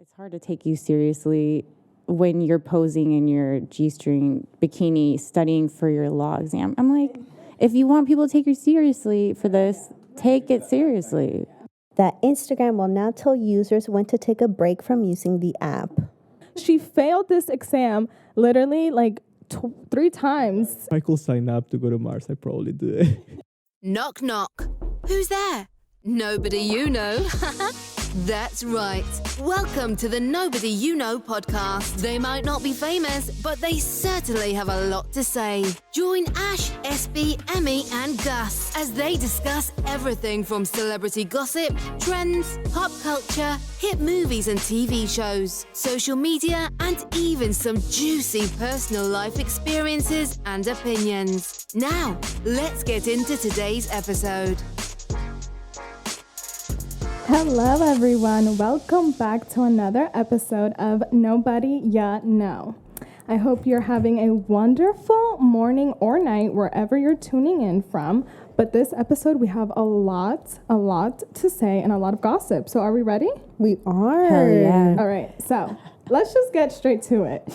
It's hard to take you seriously when you're posing in your G-string bikini studying for your law exam. I'm like, if you want people to take you seriously for this, take it seriously. That Instagram will now tell users when to take a break from using the app. She failed this exam literally like 3 times. If I could sign up to go to Mars, I'd probably do it. Knock, knock. Who's there? Nobody you know. That's right. Welcome to the Nobody You Know podcast. They might not be famous, but they certainly have a lot to say. Join Ash, SB, Emmy, and Gus as they discuss everything from celebrity gossip, trends, pop culture, hit movies and TV shows, social media, and even some juicy personal life experiences and opinions. Now, let's get into today's episode. Hello, everyone. Welcome back to another episode of Nobody Ya Know. I hope you're having a wonderful morning or night wherever you're tuning in from. But this episode, we have a lot to say and a lot of gossip. So are we ready? We are. Hell yeah. All right. So let's just get straight to it.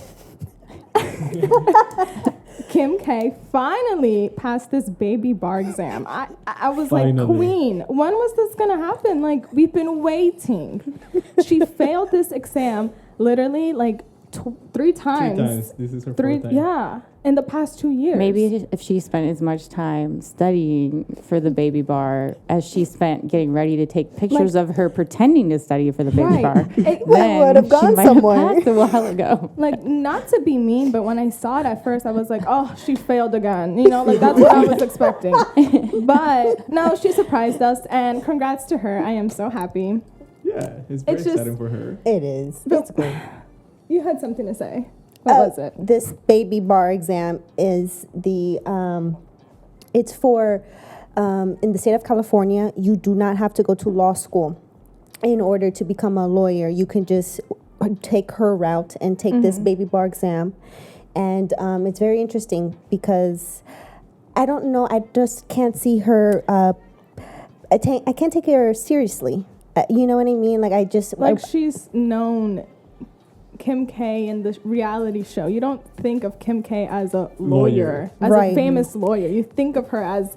Kim K finally passed this baby bar exam. I was Finally. like, Queen, when was this going to happen? Like, we've been waiting. She failed this exam literally like 3 times. 3 times. This is her 4th time. Yeah, in the past 2 years. Maybe if she spent as much time studying for the baby bar as she spent getting ready to take pictures of her pretending to study for the baby Right. bar, It then would have gone she might somewhere. have passed a while ago. Like, not to be mean, but when I saw it at first, I was like, oh, she failed again. You know, like, that's what I was expecting. But no, she surprised us, and congrats to her. I am so happy. Yeah, it's very It's just- exciting for her. It is. It's good. You had something to say. What was it? This baby bar exam is it's for, in the state of California, you do not have to go to law school in order to become a lawyer. You can just take her route and take this baby bar exam. And it's very interesting because I don't know, I just can't see her, I can't take her seriously. You know what I mean? Like, She's known Kim K in the reality show. You don't think of Kim K as a lawyer, as Right. a famous lawyer. You think of her as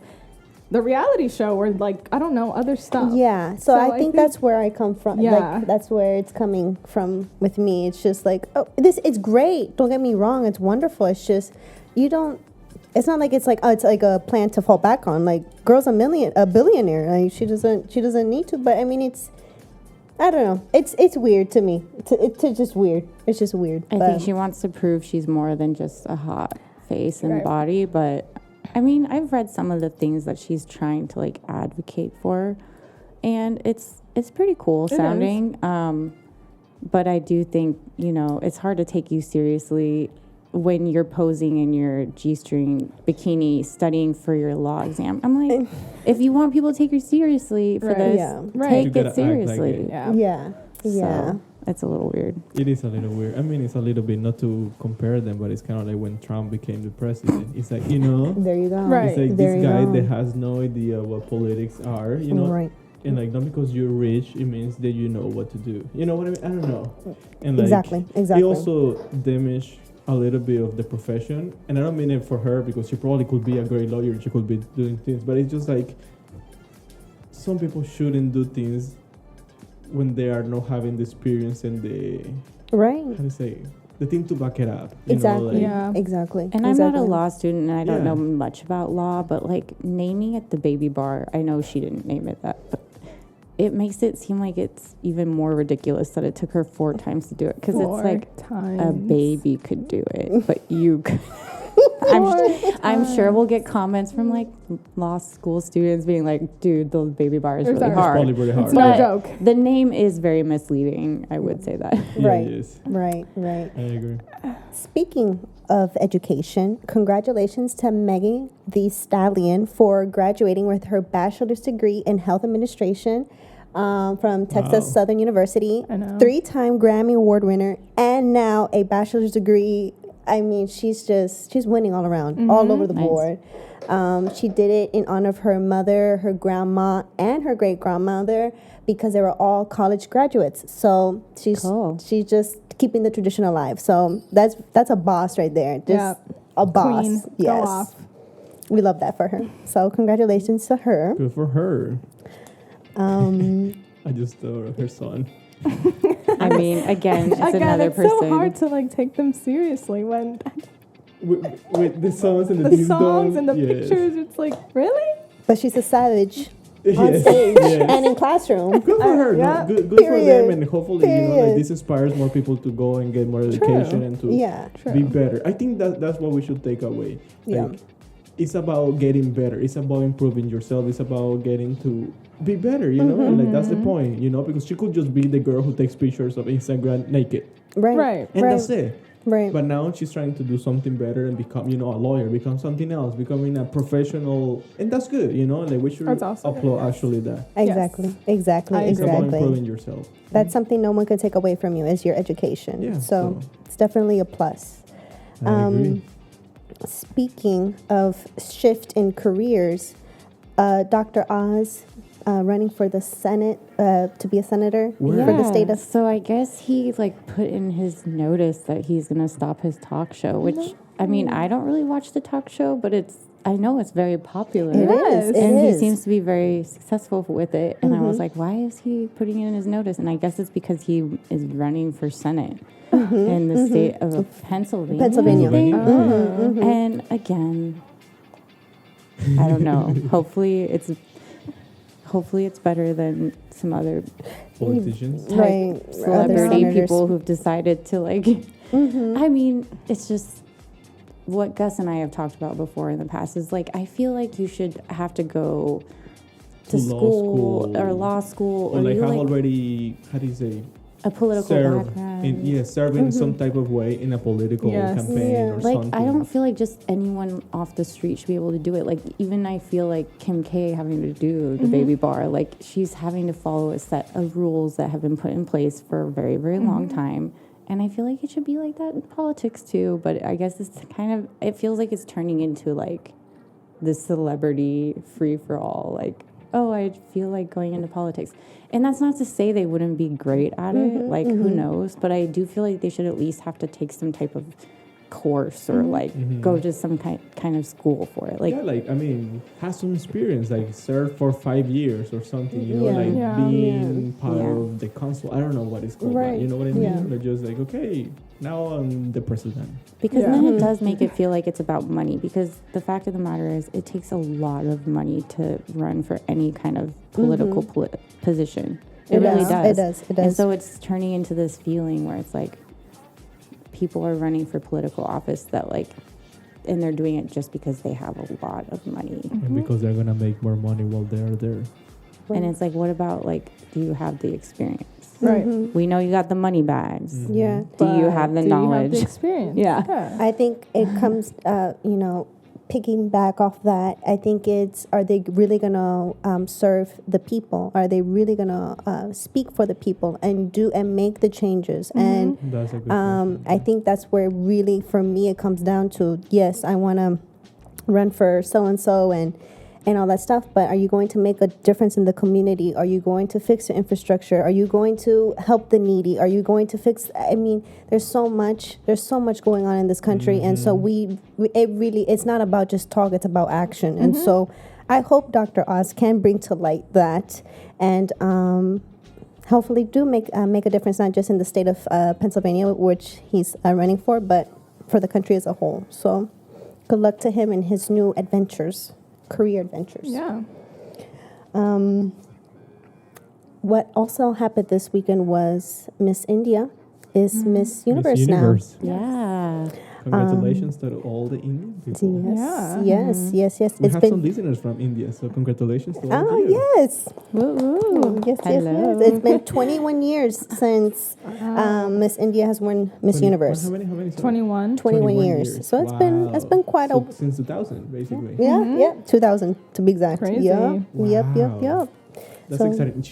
the reality show or, like, I don't know, other stuff. Yeah, so I think that's where I come from. Yeah. Like, that's where it's coming from with me. It's just like, oh, it's great. Don't get me wrong. It's wonderful. It's just, it's not like it's like, oh, it's like a plan to fall back on. Like, girl's a billionaire. Like, she doesn't need to, but I mean, I don't know. It's weird to me. It's just weird. It's just weird. I think she wants to prove she's more than just a hot face and body, but I mean, I've read some of the things that she's trying to like advocate for, and it's pretty cool sounding. But I do think, it's hard to take you seriously when you're posing in your G-string bikini studying for your law exam. I'm like, if you want people to take you seriously for this, take You gotta it act seriously. like it. Yeah. So, it's a little weird. It is a little weird. I mean, it's a little bit, not to compare them, but it's kind of like when Trump became the president. It's like, There you go. Right. it's like There this you guy go. that has no idea what politics are, Right. And like, not because you're rich, it means that you know what to do. You know what I mean? I don't know. And like, Exactly. It also damaged a little bit of the profession. And I don't mean it for her because she probably could be a great lawyer and she could be doing things, but it's just like, some people shouldn't do things when they are not having the experience and Right. how do you say, the thing to back it up. Exactly. Yeah. Exactly. And I'm not a law student, and I don't Yeah. know much about law, but like naming it the baby bar, I know she didn't name it that, but it makes it seem like it's even more ridiculous that it took her 4 times to do it, because it's like a baby could do it, but you could. I'm sure we'll get comments from like law school students being like, dude, the baby bar is really It's hard. probably really hard. It's no But joke. the name is very misleading, I would say that. Yeah, Right. it is. Right. I agree. Speaking of education, congratulations to Maggie, the Stallion, for graduating with her bachelor's degree in health administration from Texas Southern University. I know. 3-time Grammy Award winner, and now a bachelor's degree I mean, she's winning all around, all over the board. She did it in honor of her mother, her grandma, and her great-grandmother because they were all college graduates. So she's just keeping the tradition alive. So that's a boss right there. Just a boss. Queen. Yes. Go off. We love that for her. So congratulations to her. Good for her. I just thought of her son. I mean, again, it's another person. It's so hard to like take them seriously when With the songs and the songs and the pictures. It's like, really? But she's a savage on stage and in classroom. Good for her. Yeah. No? Good for them, and hopefully, like, this inspires more people to go and get more education and to be better. I think that's what we should take away. Like, it's about getting better. It's about improving yourself. It's about getting to be better, you know? And like, that's the point, you know? Because she could just be the girl who takes pictures of Instagram naked. Right. And that's it. Right. But now she's trying to do something better and become, a lawyer, become something else, becoming a professional. And that's good, Like, we should applaud actually that. Exactly. It's about improving yourself. That's something no one can take away from you is your education. Yeah, so it's definitely a plus. I agree. Speaking of shift in careers, Dr. Oz running for the Senate to be a senator for the state of. So I guess he put in his notice that he's going to stop his talk show, which I mean, I don't really watch the talk show, but I know it's very popular. It is. He seems to be very successful with it. And I was like, why is he putting in his notice? And I guess it's because he is running for Senate in the state of Pennsylvania. And again, I don't know. Hopefully it's better than some other politicians, celebrity people who've decided to I mean, it's just what Gus and I have talked about before in the past is I feel like you should have to go to school or law school or have already, how do you say, a political background. Serve in some type of way in a political campaign or something. I don't feel like just anyone off the street should be able to do it. Even I feel like Kim K having to do the baby bar, she's having to follow a set of rules that have been put in place for a very, very long time. And I feel like it should be like that in politics too. But I guess it's it feels like it's turning into the celebrity free for all. Oh, I feel like going into politics. And that's not to say they wouldn't be great at it. Who knows? But I do feel like they should at least have to take some type of course or go to some kind of school for it. I mean, have some experience, serve for 5 years or something, being part of the council. I don't know what it's called, but you know what I mean? Yeah. They're just okay, now I'm the president. Because then it does make it feel like it's about money. Because the fact of the matter is, it takes a lot of money to run for any kind of political position. It really does. It does. And so it's turning into this feeling where it's people are running for political office that and they're doing it just because they have a lot of money. And because they're going to make more money while they're there. And it's what about do you have the experience? Right. We know you got the money bags. Yeah. Do you have the knowledge? Do you have the experience? Yeah. I think it comes, picking back off that. I think are they really going to serve the people? Are they really going to speak for the people and make the changes? And that's a good question. I think that's where really, for me, it comes down to, yes, I want to run for so-and-so and all that stuff, but are you going to make a difference in the community? Are you going to fix the infrastructure? Are you going to help the needy? Are you going to fix, I mean, there's so much going on in this country, and so it's not about just talk, it's about action. And so I hope Dr. Oz can bring to light that and hopefully do make a difference, not just in the state of Pennsylvania, which he's running for, but for the country as a whole. So good luck to him in his new career adventures. Yeah. What also happened this weekend was Miss India is Miss Universe now. Yeah. Congratulations to all the Indian people. Yes. We have some listeners from India, so congratulations to all of you. Yes. Woo-hoo. Yes. It's been 21 years since Miss India has won Miss Universe. How many? 21. 21 years. So it's been quite a since 2000 basically. Yeah, 2000 to be exact. Crazy. Yep. That's exciting.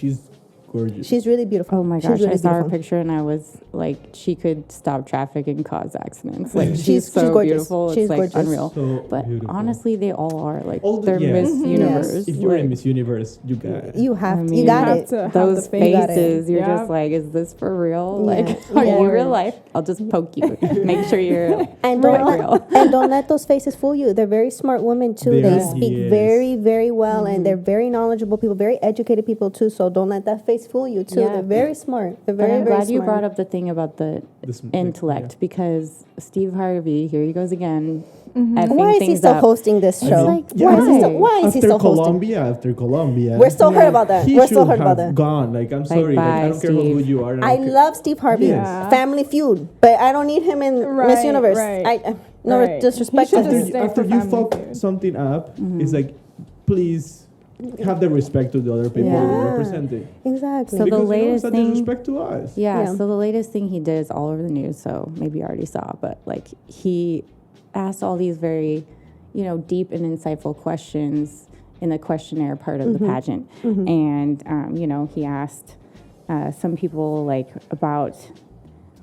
gorgeous. She's really beautiful. Oh my She's gosh, really I saw her beautiful. picture and I was like, she could stop traffic and cause accidents. Like She's so gorgeous. beautiful. She's It's like gorgeous. unreal. So But beautiful. honestly, they all are like All the- they're yes. Miss Mhm. Universe. Yes. If you're like, in Miss Universe, you got You have I to. mean, You got you it. have to have those the face. faces, you're Yeah. just like, is this for real? Yeah. Like, are Yeah. you real life? I'll just poke you. Make sure you're And like don't real. and don't let those faces fool you. They're very smart women too. They Yes. speak Yes. very, very well, and they're very knowledgeable people, very educated people too. So don't let that face fool you too. Yeah. They're very smart. They're But very, I'm very glad you smart. brought up the thing about the this intellect because Steve Harvey, here he goes again. effing Why is he things still up. hosting this show? like, why is he still? why? Why is he still hosting? After Colombia, We're still hurt about that. he We're should still hurt about have that. gone. Like, I'm sorry. Like, bye, I don't care how Steve. good you are. and I don't care- love Steve Harvey. Yeah. Family Feud, but I don't need him in Miss Right, Universe. right. No Right. disrespect He to should him. just stay after for you Family fuck Feud. something up, it's like, please have the respect to the other people Yeah. you're representing. Exactly. So the Because latest you know, thing- it's a disrespect to us. Yeah, Yeah. so the latest thing he did is all over the news, so maybe you already saw, but like he asked all these very, deep and insightful questions in the questionnaire part of the pageant. And, he asked some people like about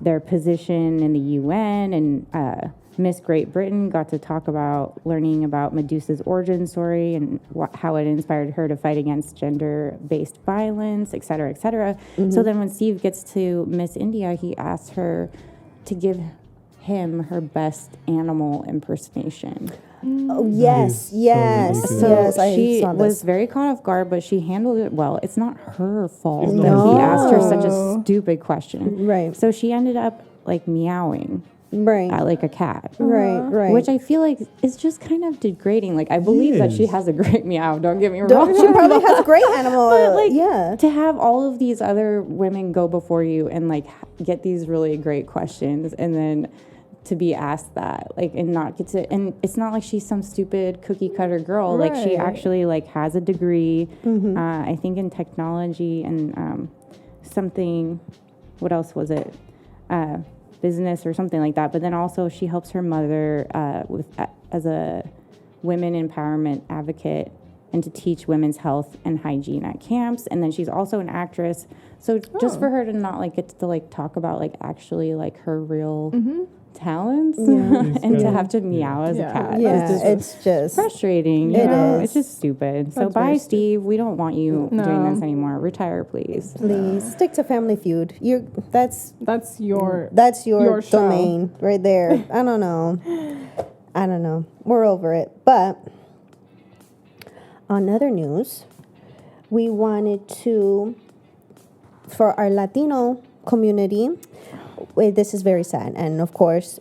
their position in the UN, and Miss Great Britain got to talk about learning about Medusa's origin story and how it inspired her to fight against gender-based violence, et cetera, et cetera. So then when Steve gets to Miss India, he asks her to give him her best animal impersonation. Oh, yes, so yes, ridiculous. So yes. I she saw was this. very caught off guard, but she handled it well. It's not her fault It's that not her he asked her such fault. a stupid question. Right. So she ended up like meowing Right, like a cat. right. Which I feel like is just kind of degrading. Like I believe that she Yes. has a great meow. Don't get me wrong. Don't, she probably has a great animal. But like, yeah. to have all of these other women go before you and like get these really great questions, and then to be asked that, like, and not get to, and it's not like she's some stupid cookie cutter girl. Like she Right. actually like has a degree, I think in technology and something. What else was it? Business or something like that. But then also she helps her mother as a women empowerment advocate and to teach women's health and hygiene at camps. And then she's also an actress. So just for her to not like get to like talk about like actually like her real talents and to have to meow as a cat. Yeah, is just it's just frustrating. It It is. It's just stupid. So That's bye, very Steve. We don't want you No. doing this anymore. Retire, please. please stick to Family Feud. That's That's your your show. domain right there. I don't know. We're over it. But on other news, we wanted to, for our Latino community, this is very sad, and of course,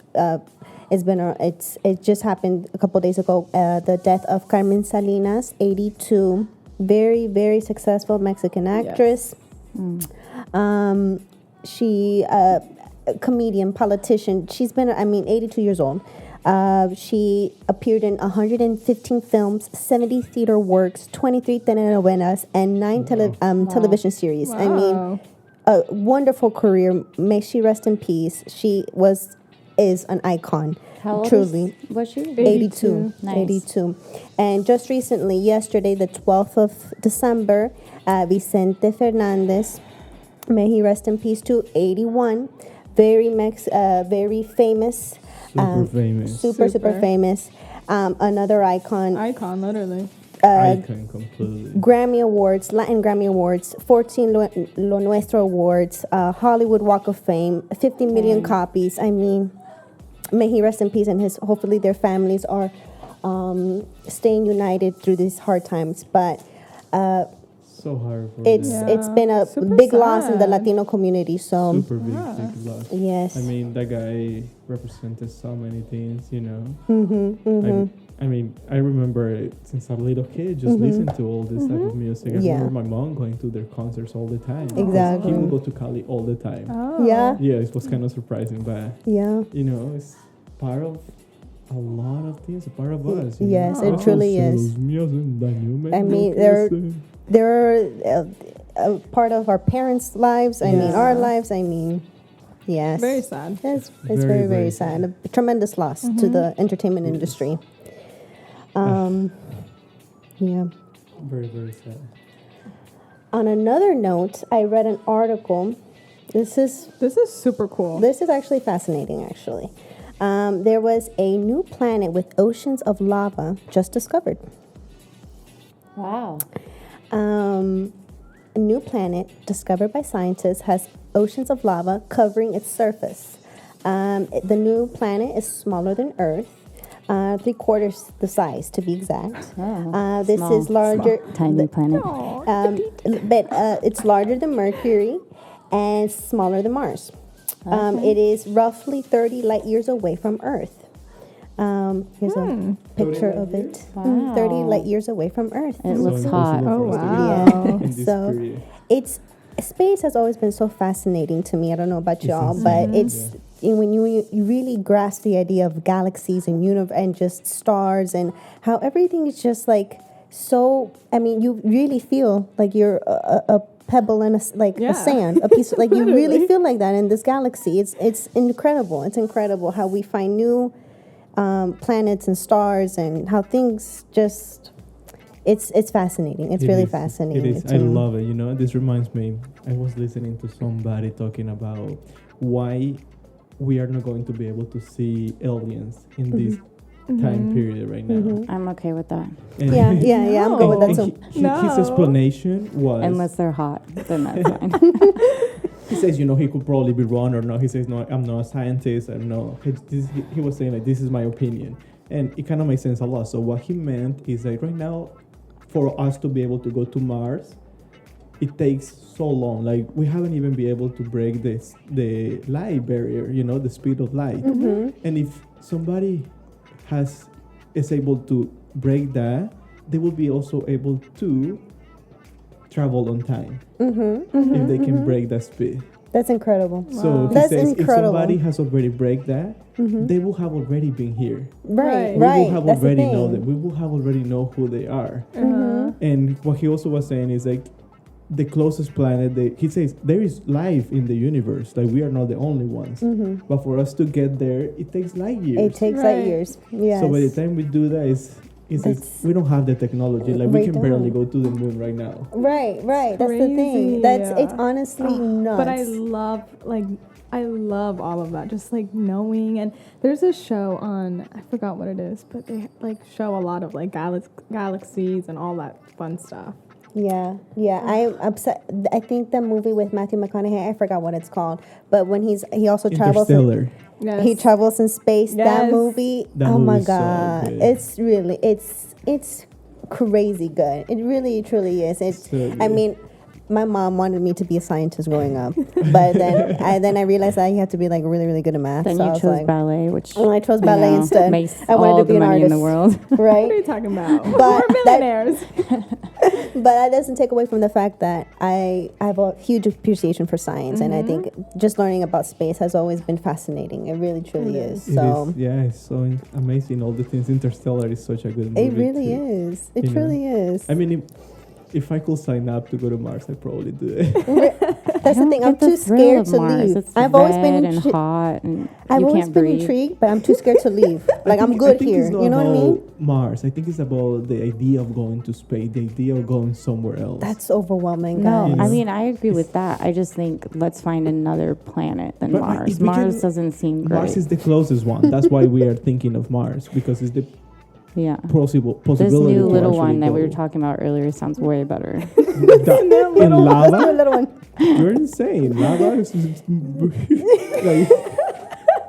it just happened a couple days ago. The death of Carmen Salinas, 82, very, very successful Mexican actress. She a comedian, politician. She's been 82 years old. She appeared in 115 films, 70 theater works, 23 telenovelas, and 9 television series. I mean, Wow. a wonderful career. May she rest in peace. She is an icon. How old Truly. was she? 82. Nice. 82. And just recently, yesterday, the 12th of December, Vicente Fernandez, may he rest in peace too, 81. Very famous. Super famous. Super Super. famous. Another icon. Icon, literally. Icon completely. Grammy Awards, Latin Grammy Awards, 14 Lo Nuestro Awards, Hollywood Walk of Fame, 50 million copies. I mean, may he rest in peace, and hopefully their families are staying united through these hard times. But So hard for it's them. been a Super big loss in the sad. Latino community. So Super big loss. yes, I mean, that guy represented so many things, you know. I remember it since a little kid, just listen to all this type of music. I Yeah. remember my mom going to their concerts all the time. Exactly. He would go to Cali all the time. Oh. yeah, Yeah, it was kind of surprising, but yeah. you know, it's part of a lot of things, a part of us. you Yes, know? it truly is. Los míos en daño me I mean, enloquecen. They're a part of our parents' lives. I mean, Yeah. our lives. I mean, yes. Very sad. It's Very, very, very very sad. A tremendous loss to the entertainment industry. Yeah. Very, very sad. On another note, I read an article. This is super cool. This is actually fascinating, actually. There was a new planet with oceans of lava just discovered. Wow. A new planet discovered by scientists has oceans of lava covering its surface. The new planet is smaller than Earth, 3/4 the size to be exact. This is larger. Tiny planet. But it's larger than Mercury and smaller than Mars. It is roughly 30 light years away from Earth. Here's a picture of it. Wow. 30 light years away from Earth. It looks hot. Oh, wow. Yeah. So it's space has always been so fascinating to me. I don't know about y'all, but it's when you really grasp the idea of galaxies and and just stars and how everything is just like so. I mean, you really feel like you're a pebble in a sand, a piece of, like you really feel like that in this galaxy. It's incredible. It's incredible how we find new planets and stars and how things just it's fascinating. It's really fascinating. It is. I love it. You know, this reminds me. I was listening to somebody talking about why we are not going to be able to see aliens in this time period right now. I'm okay with that. And Yeah. I'm good with that too. His explanation was Unless they're hot, then that's fine. he says, you know, he could probably be wrong or not. He says, no, I'm not a scientist. I don't know. He was saying like, this is my opinion, and it kind of makes sense a lot. So what he meant is like right now, for us to be able to go to Mars, it takes so long. Like we haven't even been able to break the light barrier, you know, the speed of light. And if somebody is able to break that, they will be also able to travel on time if they can break that speed. That's incredible. So he That's says incredible. if somebody has already break that, they will have already been here. Right. We will have That's the already know thing. them. We will have already know who they are. And what he also was saying is like the closest planet. He says there is life in the universe. Like we are not the only ones. But for us to get there, it takes light years. It takes light years. Yes. So by the time we do that, we don't have the technology. Like we can barely go to the moon right now. Right. That's the thing. It's honestly nuts. But I love all of that. Just like knowing, and there's a show on, I forgot what it is, but they like show a lot of like galaxies and all that fun stuff. Yeah. I'm upset. I think the movie with Matthew McConaughey, I forgot what it's called, but when he also travels. Interstellar. He travels in space. Yes. That movie. That oh my movie's so god! good. It's really it's crazy good. It really truly is. It's. So good. I mean, my mom wanted me to be a scientist growing up, but then I realized that you have to be like really good at math. Then so I you was chose like, ballet, which I chose ballet instead. Makes I wanted all to be the an money artist in the world. right? What are you talking about? But We're millionaires. But that doesn't take away from the fact that I have a huge appreciation for science, and I think just learning about space has always been fascinating. It really, truly is. So It's so amazing. All the things. Interstellar is such a good movie. it really too. is. It truly is. I mean, if I could sign up to go to Mars, I'd probably do it. That's the thing. I'm too scared to leave. It's I've always been and hot, and I've you always can't been breathe. intrigued, but I'm too scared to leave. Like I'm I good think here. it's not You know what I mean? about Mars. I think it's about the idea of going to space, the idea of going somewhere else. That's overwhelming, No, guys. I mean I agree with that. I just think let's find another planet than But Mars. if we Mars can- doesn't seem great. Mars is the closest one. That's why we are thinking of Mars, because it's the yeah. possibility. This new to little actually one that we go. were talking about earlier sounds way better. In a lava? little one. You're insane. Lava is like,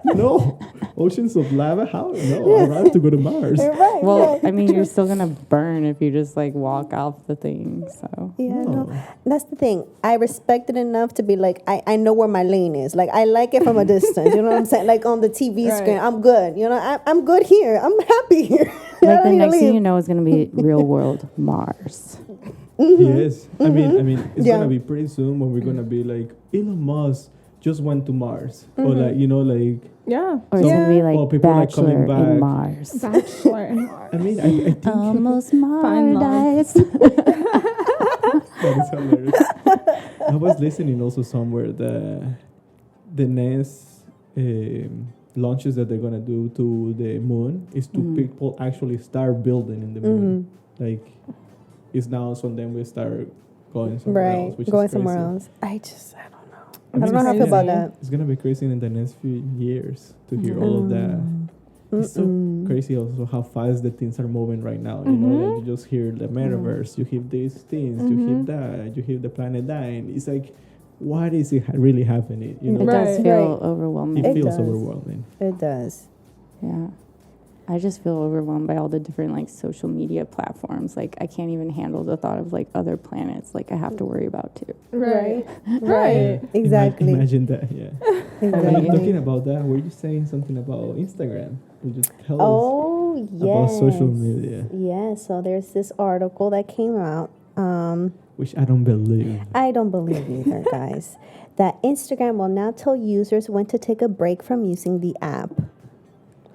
no. Oceans of lava? How? No, I'd rather to go to Mars. Right. Well, I mean, you're still gonna burn if you just like walk off the thing. So Yeah, No. no. That's the thing. I respect it enough to be like, I know where my lane is. Like, I like it from a distance. You know what I'm saying? Like, on the TV screen, I'm good. You know, I'm good here. I'm happy here. I like the don't need to next thing leave. you know is gonna be real world Mars. Yes. I mean, it's Yeah. gonna be pretty soon when we're gonna be like, Elon Musk just went to Mars, or like, you know, like. Yeah. Or it's gonna be like Well, people are coming Bachelor in back. Mars. Bachelor in Mars. I mean, I think Almost Fine line. Mars. that is hilarious. I was listening also somewhere the next launches that they're gonna do to the moon is to people actually start building in the moon. Like it's now, so then we start going somewhere else. Which going is somewhere crazy. else. I don't know. I mean, don't know how I feel about that. It's gonna be crazy in the next few years to hear all of that. It's so crazy also how fast the things are moving right now. You know, like you just hear the metaverse, you hear these things, you hear that, you hear the planet dying. It's like, what is it really happening? You know, It does feel Right. overwhelming. it It feels does. overwhelming. It does. Yeah. I just feel overwhelmed by all the different like social media platforms. Like I can't even handle the thought of like other planets like I have to worry about too. Right. Right. Exactly. Imagine that. Yeah. Exactly. And talking about that, were you saying something about Instagram? Would you tell us Oh, about yes. social media? Yeah, so there's this article that came out. Which I don't believe. I don't believe either, guys. That Instagram will now tell users when to take a break from using the app.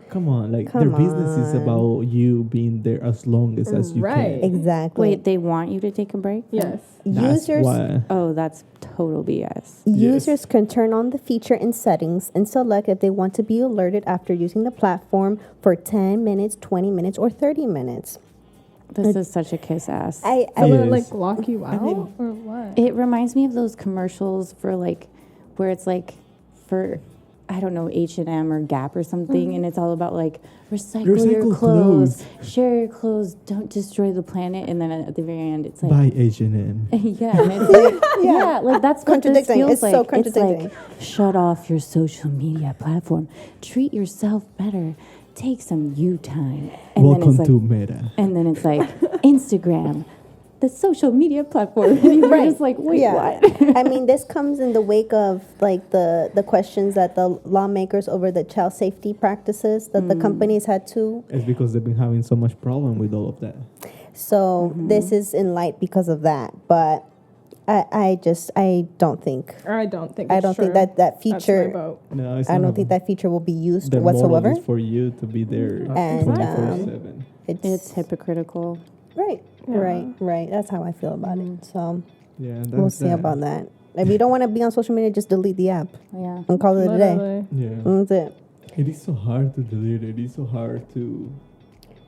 Come on, like Come their business is on. about you being there as long as you Right. can. Exactly. Wait, they want you to take a break? Yes. That's Users why. Oh, that's total BS. Users can turn on the feature in settings and select if they want to be alerted after using the platform for 10 minutes, 20 minutes, or 30 minutes. This is such a kiss ass. So It will it is. like lock you out or what? It reminds me of those commercials for like where it's like for I don't know H&M or Gap or something, and it's all about like recycle your Recycle clothes, share your clothes, don't destroy the planet, and then at the very end it's like Buy H&M. yeah, and it's like yeah, like that's what this Contradicting. feels It's like. so contradicting. It's like shut off your social media platform, treat yourself better, take some you time, and Welcome then it's like to Meta. and then it's like Instagram, the social media platform. And you're Right. just like, wait, Yeah. what? I mean, this comes in the wake of like the questions that the lawmakers over the child safety practices that the companies had to. It's because they've been having so much problem with all of that. So this is in light because of that. But I don't think Or I don't think. I it's don't think true. that That's my feature. vote. No, it's I not don't a- think that feature will be used the whatsoever. model is for you to be there And, 24/7. It's hypocritical. Right, Yeah. right. That's how I feel about it. So Yeah, and we'll that's see that. about that. If you don't want to be on social media, just delete the app Yeah. and call it a day. Literally. Yeah. That's it. It is so hard to delete it. It is so hard to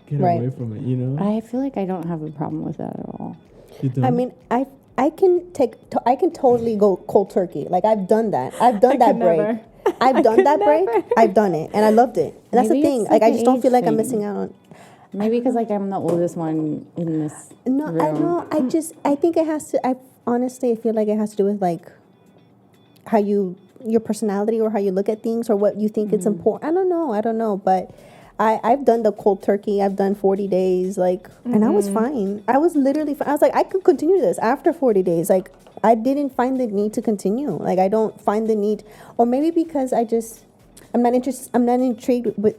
get Right. away from it, you know? I feel like I don't have a problem with that at all. You don't? I mean, I can totally go cold turkey. Like I've done that. I've done that could break. never. I've done that break. I've done it, and I loved it. And that's Maybe the thing. it's Like like I an just don't feel age like I'm thing. missing out on. Maybe because like I'm the oldest one in this No, room. I know. I think it has to. I honestly, I feel like it has to do with like how your personality or how you look at things or what you think it's important. I don't know, but. I've done the cold turkey. I've done 40 days, like, and I was fine. I was literally fine. I was like, I could continue this after 40 days. Like, I didn't find the need to continue. Like, I don't find the need, or maybe because I'm not interested. I'm not intrigued with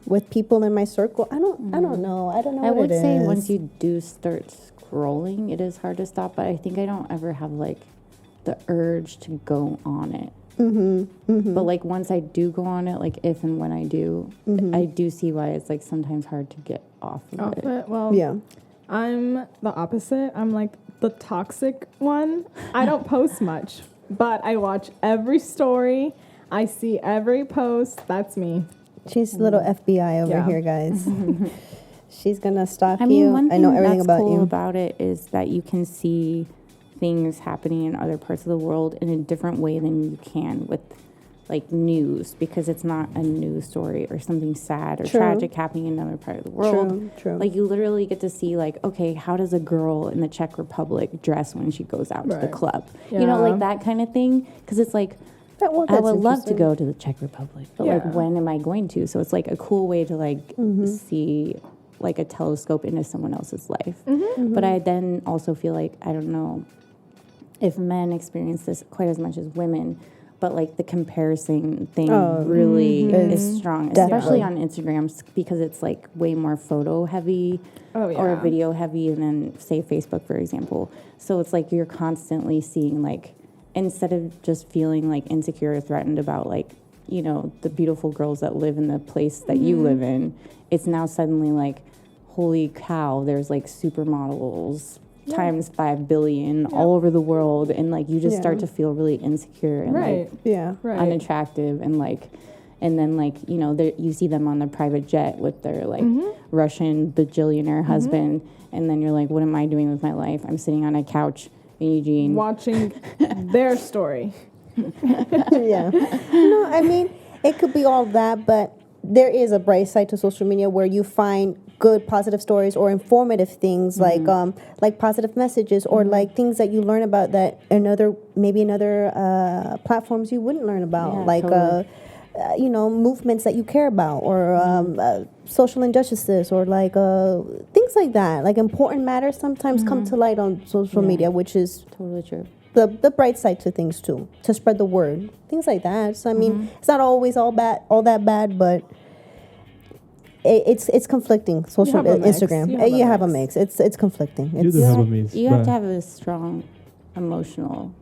with people in my circle. I don't know. I don't know. I what would it say is. once you do start scrolling, it is hard to stop. But I think I don't ever have like the urge to go on it. But like once I do go on it, like if and when I do, I do see why it's like sometimes hard to get off of it. Well, Yeah. I'm the opposite. I'm like the toxic one. I don't post much, but I watch every story. I see every post. That's me. She's a little FBI over Yeah. here, guys. She's gonna stalk I mean, you. one I thing know everything that's about cool you. about it is that you can see things happening in other parts of the world in a different way than you can with like news, because it's not a news story or something sad or True. tragic happening in another part of the world. True. Like you literally get to see like, okay, how does a girl in the Czech Republic dress when she goes out to the Right. club? You know, Yeah. like that kind of thing. Because it's like, Well, I that's would love to interesting. go to the Czech Republic, but like Yeah. when am I going to? So it's like a cool way to like see like a telescope into someone else's life. But I then also feel like, I don't know if men experience this quite as much as women, but like the comparison thing really is strong, especially Definitely. on Instagram, because it's like way more photo heavy Oh, yeah. or video heavy than say Facebook, for example. So it's like you're constantly seeing like, instead of just feeling like insecure or threatened about like, you know, the beautiful girls that live in the place that you live in, it's now suddenly like, holy cow, there's like supermodels times 5 billion all over the world, and like you just start to feel really insecure and Right. like Yeah. Right. unattractive, and like, and then like, you know, you see them on the private jet with their like Russian bajillionaire husband, and then you're like, what am I doing with my life? I'm sitting on a couch, in Eugene. watching their story. Yeah. No, I mean, it could be all that, but there is a bright side to social media where you find good positive stories or informative things like positive messages or like things that you learn about that in other platforms you wouldn't learn about, totally. Movements that you care about or social injustices or like things like that. Like important matters sometimes come to light on social media, which is Totally true. the bright side to things too, to spread the word, things like that. So I mean, it's not always all that bad, but it's conflicting. Social have a mix. Instagram, You have a a mix. It's conflicting. You It's, do have a mix. You have but to have a strong emotional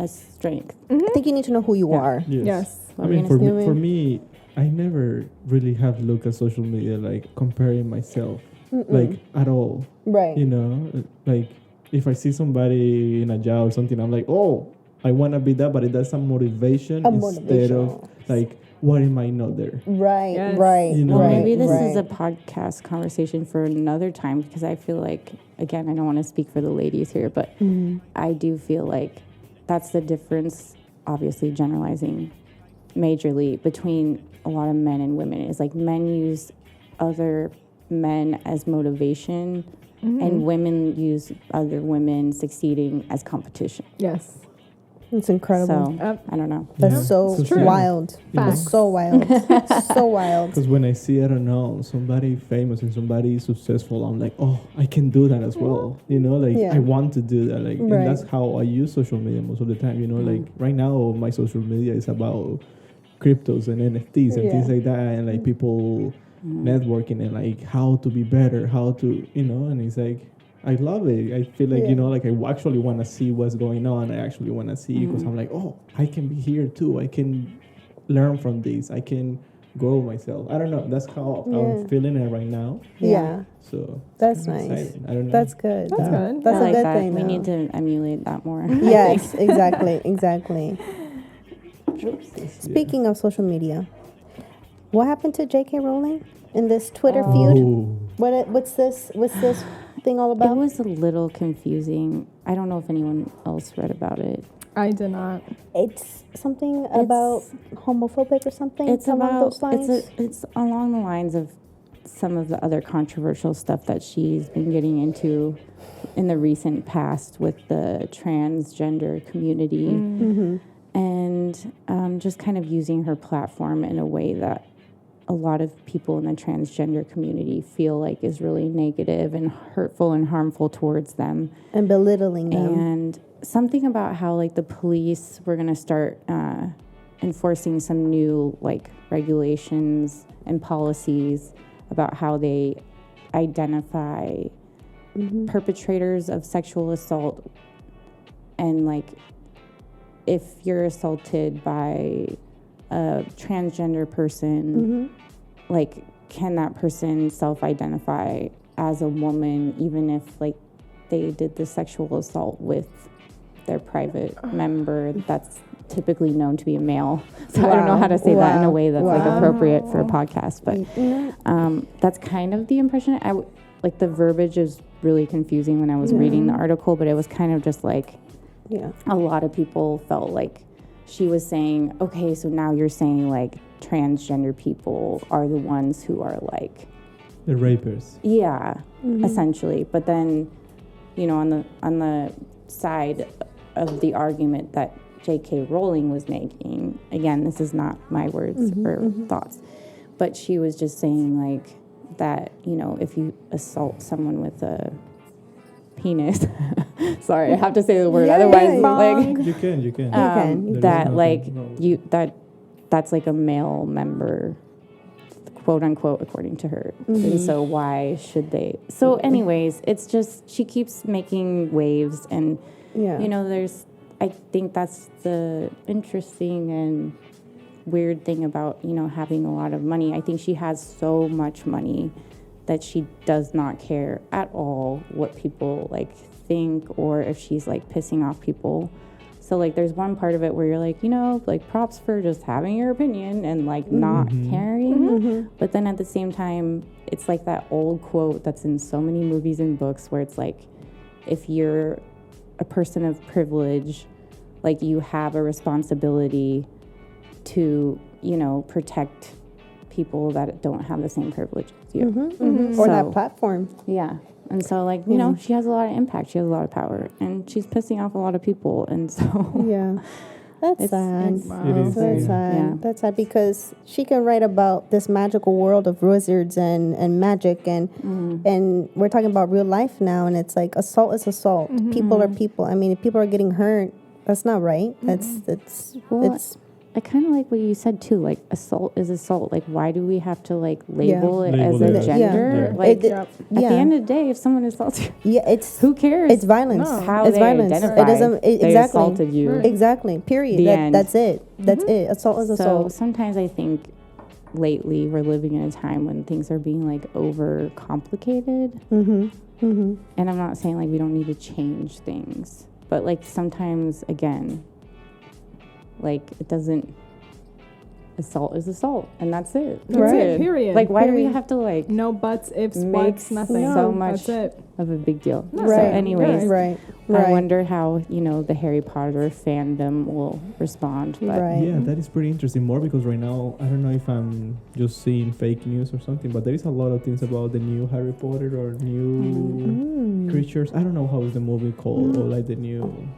strength. I think you need to know who you are. Yes. I mean, for You know what I me, I never really have looked at social media like comparing myself, like at all. Right. You know, like if I see somebody in a job or something, I'm like, oh, I want to be that, but that's some motivation instead of like, why am I not there? Right. Yes. Right. You know, Well, right. maybe this right. is a podcast conversation for another time because I feel like, again, I don't want to speak for the ladies here, but I do feel like that's the difference, obviously generalizing majorly, between a lot of men and women. Is like men use other men as motivation and women use other women succeeding as competition. Yes. It's incredible. So, I don't know. That's Yeah. so true. wild. Facts. That's so wild. So wild. Because when I see, I don't know, somebody famous and somebody successful, I'm like, oh, I can do that as well. You know, like Yeah. I want to do that. Like, Right. and that's how I use social media most of the time. You know, like right now, my social media is about cryptos and NFTs and things like that, and like people networking and like how to be better, how to, you know, and it's like, I love it. I feel like, you know, like I actually want to see what's going on. I actually want to see because I'm like, oh, I can be here too. I can learn from this. I can grow myself. I don't know. That's how I'm feeling it right now. Yeah. So That's kinda nice. exciting. I don't know. That's good. That's good. That's I a like good that. thing. We though. need to emulate that more. Yes, exactly. Yeah. Speaking of social media, what happened to J.K. Rowling in this Twitter feud? Oh. What's this thing all It about? was a little confusing. I don't know if anyone else read about it. I did not. It's something about homophobic or something. It's along about those lines. it's along the lines of some of the other controversial stuff that she's been getting into in the recent past with the transgender community, and just kind of using her platform in a way that a lot of people in the transgender community feel like is really negative and hurtful and harmful towards them. And belittling them. And something about how like the police were going to start enforcing some new like regulations and policies about how they identify perpetrators of sexual assault, and like if you're assaulted by a transgender person, like can that person self-identify as a woman even if like they did the sexual assault with their private member that's typically known to be a male. So I don't know how to say that in a way that's like appropriate for a podcast, but that's kind of the impression. Like the verbiage is really confusing when I was reading the article, but it was kind of just like a lot of people felt like she was saying, okay, so now you're saying like transgender people are the ones who are like The rapers. essentially. But then, you know, on the side of the argument that J.K. Rowling was making, again, this is not my words or thoughts, but she was just saying like that, you know, if you assault someone with a penis, sorry, I have to say the word, otherwise, like You can. can. that like that's like a male member, quote unquote, according to her. And so why should they? So anyways, it's just she keeps making waves, and you know, I think that's the interesting and weird thing about, you know, having a lot of money. I think she has so much money that she does not care at all what people like think or if she's like pissing off people. So like there's one part of it where you're like, you know, like props for just having your opinion and like not caring. But then at the same time, it's like that old quote that's in so many movies and books where it's like, if you're a person of privilege, like you have a responsibility to, you know, protect people that don't have the same privilege as you. Or that platform. Yeah. And so, like, you know, she has a lot of impact. She has a lot of power. And she's pissing off a lot of people. And so... Yeah. That's sad. That's sad. Yeah. That's sad because she can write about this magical world of wizards and magic and we're talking about real life now, and it's like assault is assault. People are people. I mean, if people are getting hurt, that's not right. It's I kind of like what you said too. Like, assault is assault. Like, why do we have to like label it as a gender? Yeah. Like, at the end of the day, if someone assaults you, it's who cares? It's violence. No. How it's they violence. identify. It doesn't. They assaulted you. Exactly. Period. That's it. That's it. Assault is assault. So sometimes I think lately we're living in a time when things are being like over complicated. And I'm not saying like we don't need to change things, but like sometimes again, like it doesn't. Assault is assault, and that's it. That's it. Period. Like, why do we have to like no buts, ifs, buts, nothing? So much of a big deal. Right. So, anyways, Right. I wonder how the Harry Potter fandom will respond. But Yeah, that is pretty interesting. More because right now I don't know if I'm just seeing fake news or something, but there is a lot of things about the new Harry Potter or new creatures. I don't know how is the movie called or like the new.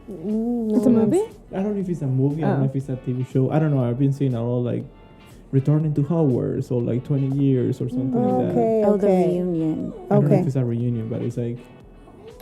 It's a movie? I don't know if it's a movie. I don't know if it's a TV show. I don't know. I've been seeing a lot like returning to Hogwarts or like 20 years or something like that. Oh, the reunion. I don't know if it's a reunion, but it's like.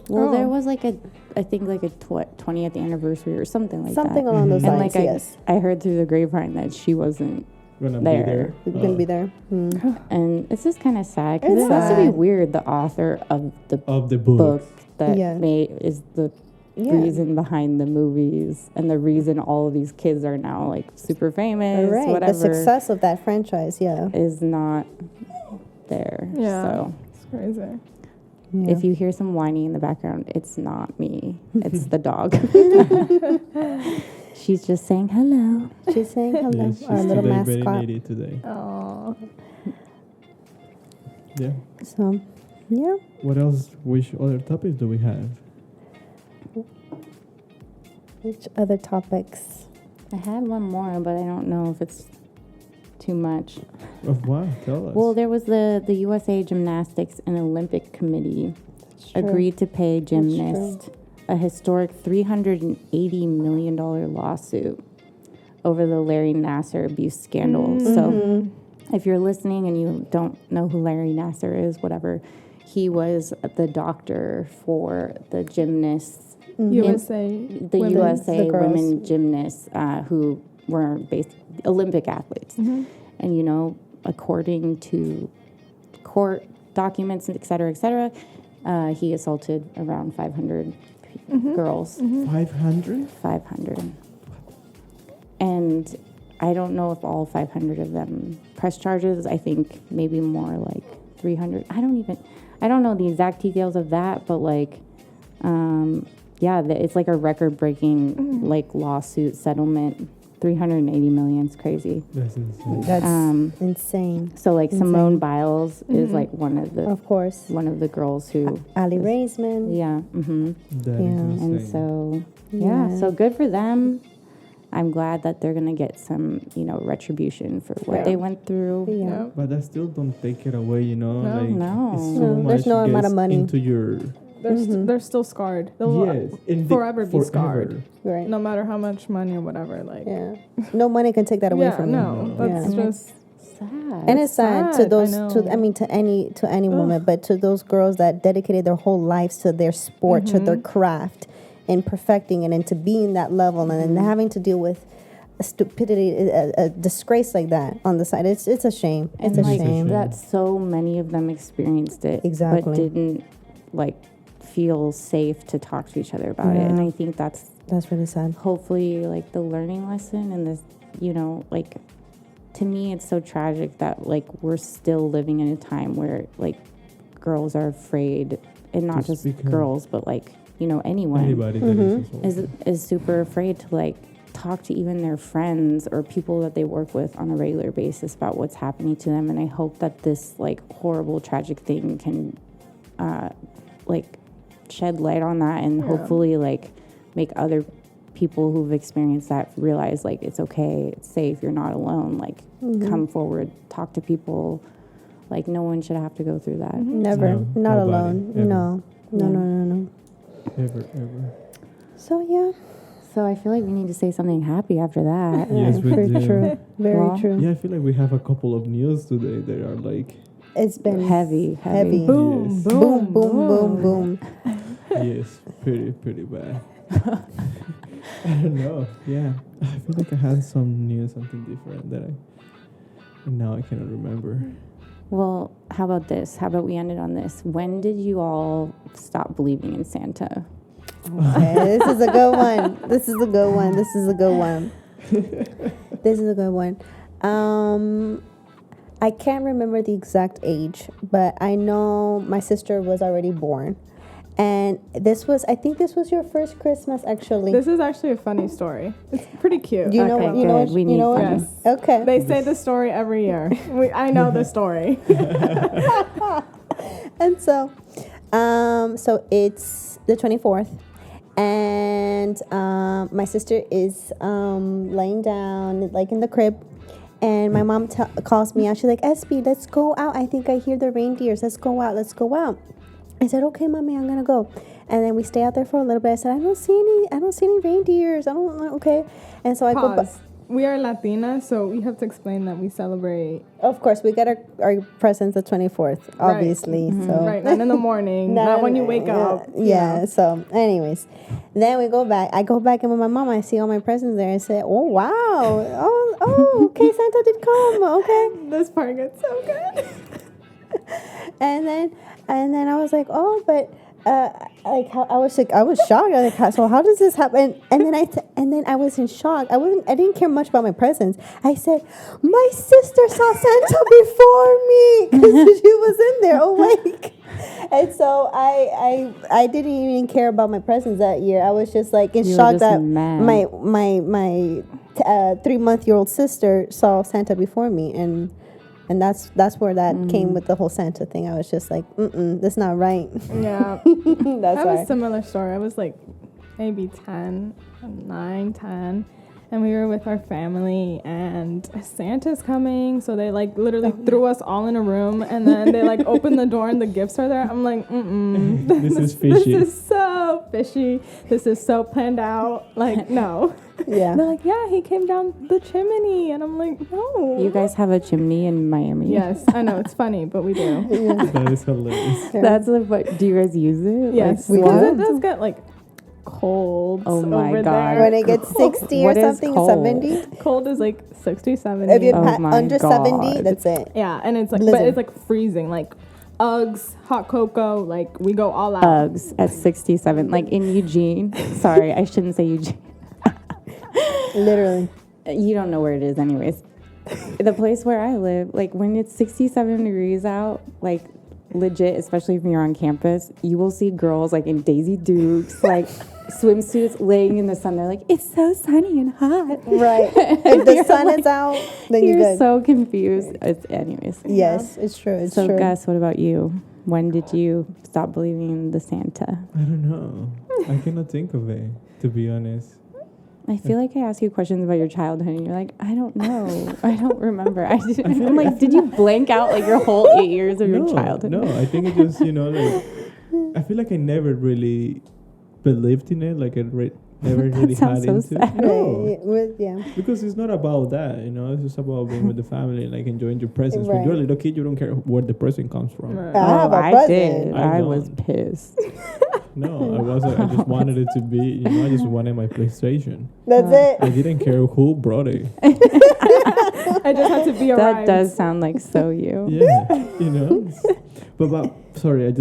Well, there was like I think like a 20th anniversary or something like that. Something along those lines. And like I heard through the grapevine that she wasn't gonna there. Gonna be there. And it's just kind of sad because it has to be weird. The author of the book that is the reason behind the movies and the reason all of these kids are now like super famous, whatever. The success of that franchise, is not there. Yeah, so it's crazy. Yeah. If you hear some whining in the background, it's not me. It's the dog. She's just saying hello. She's saying hello. Yes, Our little mascot. Very needy today. Oh. Yeah. So, yeah. What else? Which other topics do we have? Which other topics? I had one more, but I don't know if it's too much. Of what? Tell us. Well, there was the USA Gymnastics and Olympic Committee agreed to pay gymnasts a historic $380 million lawsuit over the Larry Nassar abuse scandal. So if you're listening and you don't know who Larry Nassar is, whatever, he was the doctor for the gymnasts, USA women gymnasts who were Olympic athletes. And, according to court documents, et cetera, he assaulted around 500 girls. 500? 500. And I don't know if all 500 of them pressed charges. I think maybe more like 300. I don't know the exact details of that, but like, it's like a record-breaking like lawsuit settlement. 380 million is crazy. That's insane. That's insane. So like Simone Biles is like one of the girls who Ali Raisman. Yeah. That is insane. And so so good for them. I'm glad that they're gonna get some retribution for what they went through. Yeah. But that still don't take it away, No. It's so much there's no amount of money into your. They're still scarred. They'll forever be scarred. Right. No matter how much money or whatever. Like. Yeah. No money can take that away from you. No. That's just sad. And it's sad to those. to any woman, but to those girls that dedicated their whole lives to their sport, to their craft, and perfecting it, and to being that level, and then having to deal with a stupidity, a disgrace like that on the side. It's a shame. It's a shame that so many of them experienced it, exactly, but didn't feel safe to talk to each other about it. And I think that's really sad. Hopefully, the learning lesson and this, to me, it's so tragic that we're still living in a time where girls are afraid, and not just girls, but anyone. Anybody that is super afraid to talk to even their friends or people that they work with on a regular basis about what's happening to them. And I hope that this horrible, tragic thing can shed light on that and hopefully like make other people who've experienced that realize like it's okay, it's safe, you're not alone. Like come forward, talk to people. Like no one should have to go through that. Never, No, not nobody, alone. ever. No. Ever. So yeah, So I feel like we need to say something happy after that. Yes, we very do. true, very Well, true. Yeah, I feel like we have a couple of news today that are like, It's been Heavy. Boom, Yes. boom, boom, boom. yes, pretty bad. I don't know. Yeah, I feel like I had some news, something different that now I cannot remember. Well, how about this? How about we end it on this? When did you all stop believing in Santa? Okay, this is a good one. This is a good one. I can't remember the exact age, but I know my sister was already born. And I think this was your first Christmas, actually. This is actually a funny story. It's pretty cute. Do you know Okay, what? You know good. what? We You need know what? funny. Okay. They say the story every year. I know the story. And so it's the 24th, and my sister is laying down like in the crib, and my mom calls me out. She's like, "Espy, let's go out. I think I hear the reindeers. Let's go out. I said, "Okay, mommy, I'm gonna go." And then we stay out there for a little bit. I said, I don't see any reindeers. Okay. And so I go back. Pause. We are Latina, so we have to explain that we celebrate Of course, we get our presents the 24th, obviously. So right, not in the morning, not when you wake up. Yeah. So, anyways, then we go back. I go back and with my mom, I see all my presents there. I say, "Oh wow, oh, okay, Santa did come. Okay." This part gets so good. And then I was like, "Oh, but." I was shocked. I was like, so how does this happen? And then I was in shock. I didn't care much about my presents. I said, my sister saw Santa before me because she was in there awake. And so I didn't even care about my presents that year. I was just like in shock that mad. my 3-month-old sister saw Santa before me, and that's where that came with the whole Santa thing. I was just like, that's not right. Yeah. That's I have why. a similar story. I was like maybe 10, and we were with our family, and Santa's coming. So they like literally threw us all in a room, and then they like opened the door and the gifts are there. I'm like, This is fishy. This is so fishy. This is so planned out. Like, no. Yeah. And they're like, yeah, he came down the chimney. And I'm like, no. You guys have a chimney in Miami? Yes, I know. It's funny, but we do. That is hilarious. That's like, what, do you guys use it? Yes, Like, because what? it does get like cold Oh my over God. there. When it gets 60 or What is something, cold? 70. Cold is like 60, 70. If you're Oh my under 70, God. that's it. Yeah, and it's like, but Blizzard. it's like freezing. Like Uggs, hot cocoa, like we go all out. Uggs at 67, like in Eugene. Sorry, I shouldn't say Eugene. Literally. You don't know where it is, anyways. The place where I live, like when it's 67 degrees out, like legit, especially if you're on campus, you will see girls like in Daisy Dukes, like swimsuits laying in the sun. They're like, it's so sunny and hot. Right. If the You're sun like- is out, then you're You're good. so confused. Anyways. Yes, it's true. It's So, true. Gus, what about you? When did you stop believing in the Santa? I don't know. I cannot think of it, to be honest. I feel like I ask you questions about your childhood, and you're like, I don't know. I don't remember. I'm like, did you blank out like your whole 8 years of your childhood? No, I think it just, like, I feel like I never really believed in it. Like, I never really had sounds so into sad. it. No. Yeah. Because it's not about that, it's just about being with the family, like enjoying your presents. When Right. you're a little kid, you don't care where the present comes from. Right. I have a I present. did. I I was don't. pissed. No, I wasn't. I just wanted it to be, I just wanted my PlayStation. That's I it. didn't care who brought it. I just had to be That arrived. does sound like so you. Yeah, But sorry, I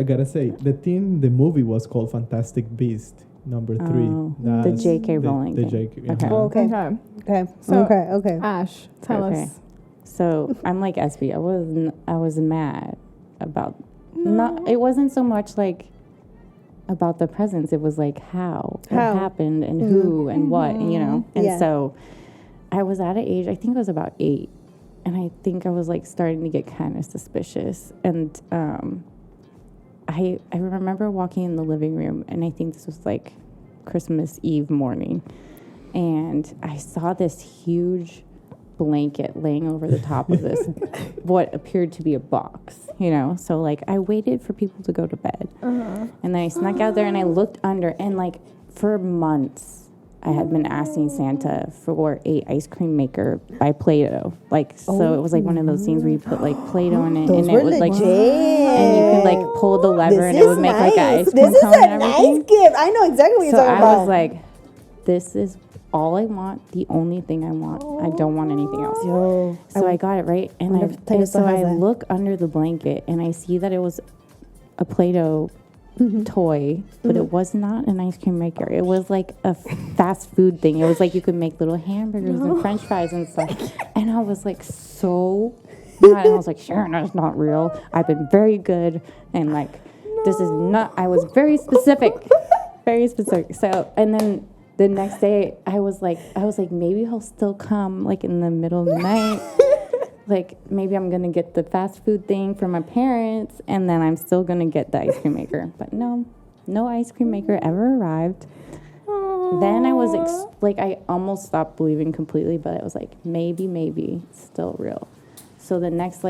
gotta say, the movie was called Fantastic Beast #3. Oh, the That's J.K. Rowling The thing. J.K. Okay. Oh, okay. Okay. Okay. So- Okay. Ash, tell Okay. us. So I'm like SB. I was mad about not. It wasn't so much like about the presents. It was like how it How. happened and who and what, and, And Yeah. so I was at an age. I think I was about 8, and I think I was like starting to get kind of suspicious. And I remember walking in the living room, and I think this was like Christmas Eve morning, and I saw this huge blanket laying over the top of this what appeared to be a box, so like I waited for people to go to bed, and then I snuck out there and I looked under, and like for months I had been asking Santa for a ice cream maker by Play-Doh, so it was like one of those things where you put like Play-Doh in it, Those and it would like, and you could like pull the lever and it would make like an ice cream cone and everything. Nice gift. I know exactly what you're talking about. I was like, this is all I want, the only thing I want. I don't want anything else. Yo, so I got it, right? And I look under the blanket and I see that it was a Play-Doh toy, but it was not an ice cream maker. It was like a fast food thing. It was like you could make little hamburgers and french fries and stuff. And I was like so mad. And I was like, Sharon, that's not real. I've been very good. And like, this is not, I was very specific. Very specific. So, and then the next day I was like, maybe he'll still come like in the middle of the night. Like, maybe I'm going to get the fast food thing for my parents, and then I'm still going to get the ice cream maker. But no ice cream maker ever arrived. Aww. Then I was, I almost stopped believing completely, but it was like, maybe, it's still real. So the next,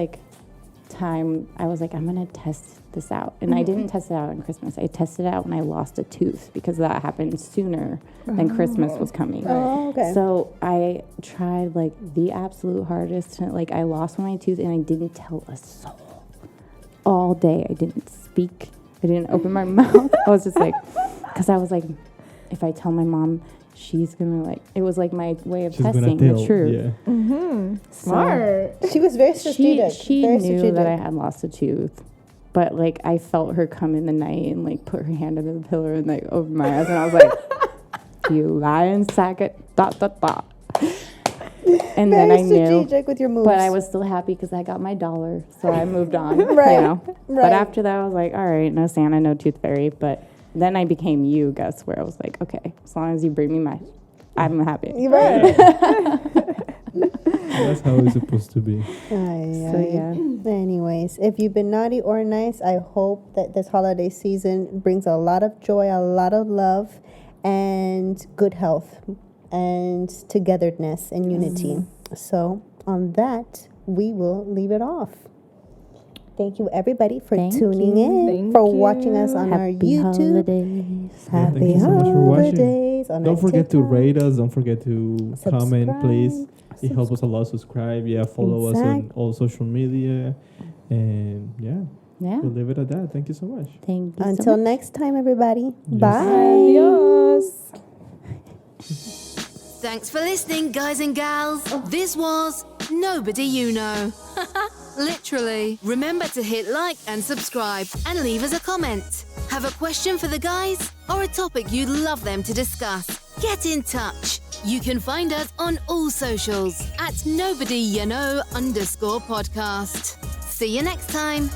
time, I was like, I'm going to test this out. And I didn't test it out on Christmas. I tested it out when I lost a tooth, because that happened sooner than Christmas was coming. Oh, okay. So I tried the absolute hardest. I lost my tooth and I didn't tell a soul all day. I didn't speak. I didn't open my mouth. I was just because I was if I tell my mom, she's gonna it was my way of testing the truth. Yeah. Mm-hmm. Smart. She was very strategic. She very knew strategic. that I had lost a tooth, but I felt her come in the night and put her hand under the pillow and over my eyes, and I was like, "You lying sacket, dot dot dot." And very then I knew, strategic with your moves. but I was still happy because I got my $1, so I moved on. Right. But Right. after that, I was like, "All right, no Santa, no tooth fairy." But then I became you, Gus, where I was like, "Okay, as long as you bring me I'm happy." You're right. That's how it's supposed to be. So yeah. Anyways, if you've been naughty or nice, I hope that this holiday season brings a lot of joy, a lot of love, and good health, and togetherness and unity. So on that, we will leave it off. Thank you, everybody, for tuning in, for watching us on our YouTube. Holidays. Happy Thank you so much for watching. holidays. Don't forget to rate us. Don't forget to comment, Subscribe. please. It helps us a lot. Subscribe. Yeah, follow us on all social media. And Yeah. we'll leave it at that. Thank you so much. Thank you. Until so much. next time, everybody. Yes. Bye. Adios. Thanks for listening, guys and gals. This was Nobody You Know. Literally. Remember to hit like and subscribe and leave us a comment. Have a question for the guys or a topic you'd love them to discuss? Get in touch. You can find us on all socials at nobodyaknow_podcast. See you next time.